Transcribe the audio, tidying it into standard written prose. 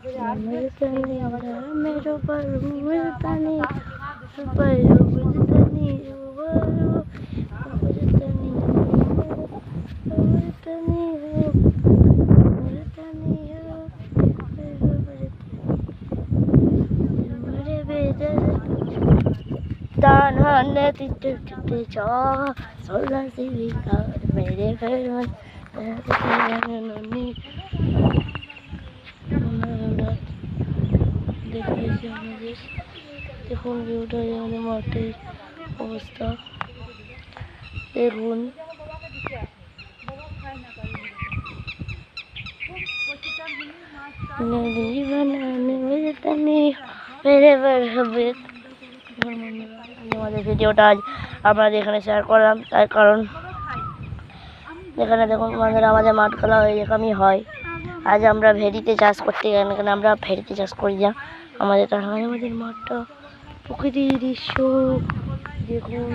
मेरो पर मुझतनी पर मुझतनी तान्हाने तिते चा सोलह से मेरे घर দেখিয়েছি আমাদের। দেখুন ভিউটা আমাদের মাঠের অবস্থা দেখুন। नदी बनाने में तनी मेरे बरहबे। আমাদের ভিডিওটা আজ আপনাদের এখানে শেয়ার করলাম, তার কারণ এখানে দেখুন বন্ধুরা আমাদের মাঠ খেলা এরকমই হয়। আজ আমরা ভেড়িতে চাষ করতে গেলাম, এখানে আমরা ভেড়িতে চাষ করি না। আমাদের তার হয় আমাদের মাঠটা প্রকৃতির দৃশ্য দেখুন।